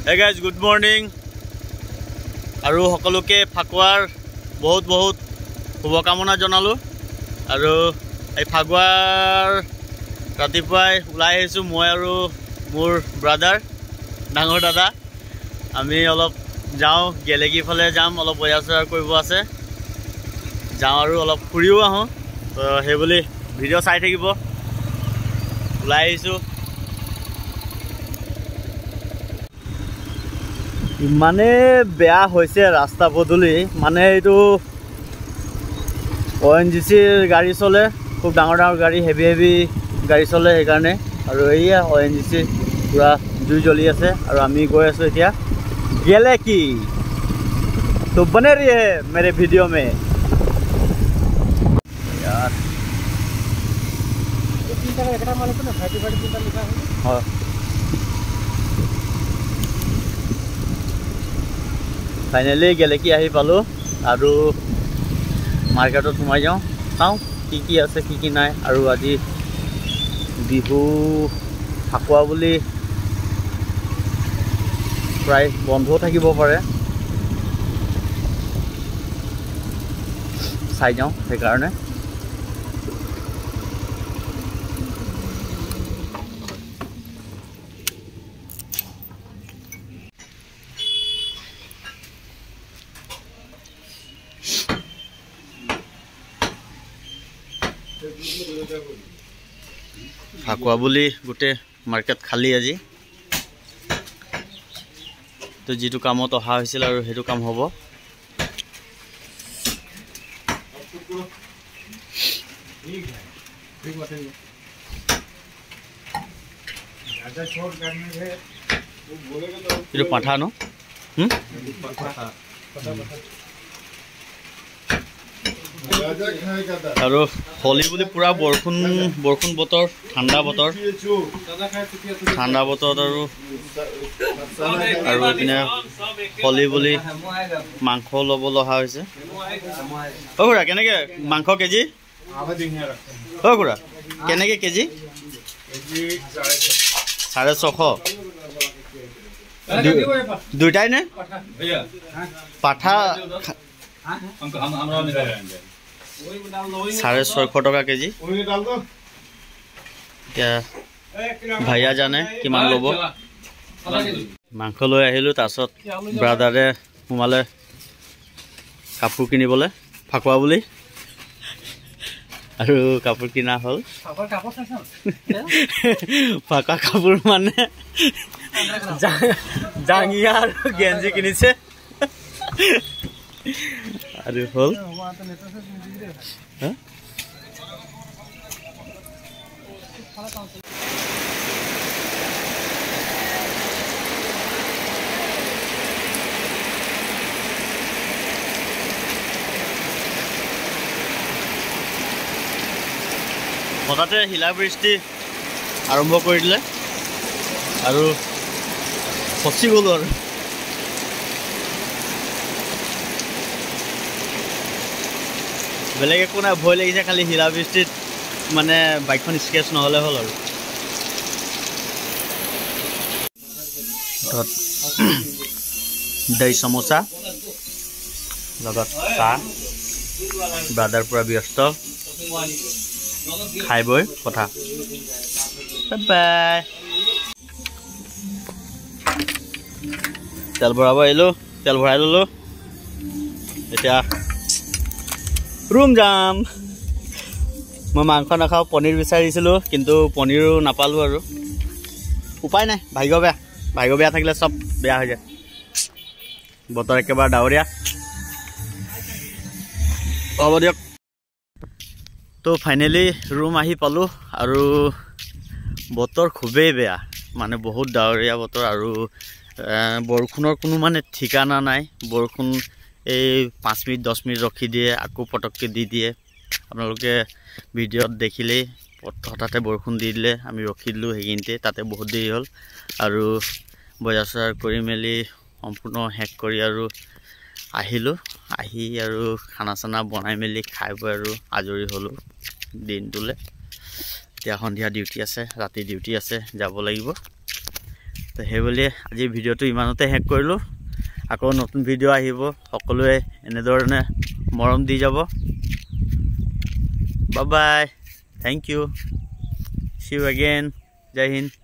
Hey guys, good morning. আৰু সকলোকে ফাকুৱাৰ বহুত বহুত শুভকামনা জনালো আৰু এই ফাকুৱাৰ ৰাতিপুৱাই ওলাই আহিছো মই আৰু মোৰ ব্ৰাদাৰ ডাঙৰ দাদা আমি অলপ যাওঁ গেলেগি ফালে যাম অলপ বজাৰ কৰিব আছে যাওঁ আৰু অলপ ফুৰিও আহোঁ তো সেই বুলি ভিডিঅ' চাই থাকিব ওলাই আহিছো মানে বেয়া হৈছে ৰাস্তা পদূলি মানে এইটো ONGCৰ গাড়ী চলে খুব ডাঙৰ ডাঙৰ গাড়ী হেভি গাড়ী চলে সেইকাৰণে আৰু এইয়া ONGC পুৰা জুই জ্বলি আছে আৰু আমি গৈ আছো এতিয়া গেলেকি तो बने रहिए मेरे वीडियो में यार हाँ फाइनली गेलेकी आহি পালো আৰু মাৰ্কেটত সোমাই যাওঁ চাওঁ কি আছে কি নাই আৰু আজি বিহু ফাকুৱা বুলি প্ৰায় বন্ধ থাকিব পাৰে চাই যাওঁ সেইকাৰণে ফাকুৱা বুলি গোটেই মাৰ্কেট খালী আজি তো যেটো কামত অহা হৈছিল আৰু হেতু কাম হ'ব ये पाठा नो और होली बोली पूरा बरखुन बतर ठंडा बतर और होली बोली मांस लब लहा खुरा के मांस केजी खुरा के केजी 650 দুইটাই নে পাঠা 650 টাকা কেজি ভাইয়া জানে কিমান লব মাংস লৈ আহিলো তাছত ব্ৰাদাৰে সোমালে কাপোৰ কিনিবলে ফাকুৱা বুলি আৰু কাপোৰ কিনা হল ফাকুৱা কাপোৰ মানে জাঙ্গিয়া আৰ গেঞ্জি কিনিছে আৰ হল হঠাতে শিলা বৃষ্টি আৰম্ভ কৰি দিলে আৰু ফচি গ'লো আৰু বেলেগ একো নাই ভয় লাগিছে খালি শিলা বৃষ্টিত মানে বাইকখন স্কেচ নহ'লে হ'ল আৰু দহি সমোসা লগত চাহ ব্ৰাদাৰ পুৰা ব্যস্ত খাই বৈ কথা বাই তেল ভৰাব আহিলো তেল ভৰাই ললো এতিয়া ৰুম যাম মই মাংস নাখাওঁ পনীৰ বিচাৰিছিলো কিন্তু পনীৰো নাপালো আৰু উপায় নাই ভাগ্য বেয়া থাকিলে সব বেয়া হৈ যায় বতৰ একেবাৰে ডাৱৰীয়া হ'ব দিয়ক তো ফাইনেলি ৰুম আহি পালো আৰু বতৰ খুবেই বেয়া মানে বহুত ডাৱৰীয়া বতৰ আৰু বৰষুণৰ কোনো মানে ঠিকানা নাই বৰষুণ এই 5 মিনিট 10 মিনিট ৰখি দিয়ে আকৌ পটককে দি দিয়ে আপোনালোকে ভিডিঅ'ত দেখিলেই হঠাতে বৰষুণ দি দিলে আমি ৰখি দিলো হেগিনতে তাতে বহুত দেৰি হ'ল আৰু বজাৰ কৰি মেলি সম্পূৰ্ণ হেক কৰি আৰু আহিলো আহি আৰু খানা চানা বনাই মেলি খাই বৈ আৰু আজৰি হলো দিনটোলে এতিয়া সন্ধিয়া ডিউটি আছে ৰাতি ডিউটি আছে যাব লাগিব তো সেইবুলি আজি ভিডিঅ'টো ইমানতে শেষ কৰিলোঁ আকৌ নতুন ভিডিঅ' আহিব সকলোৱে এনেধৰণে মৰম দি যাব bye bye thank you see you again jai hind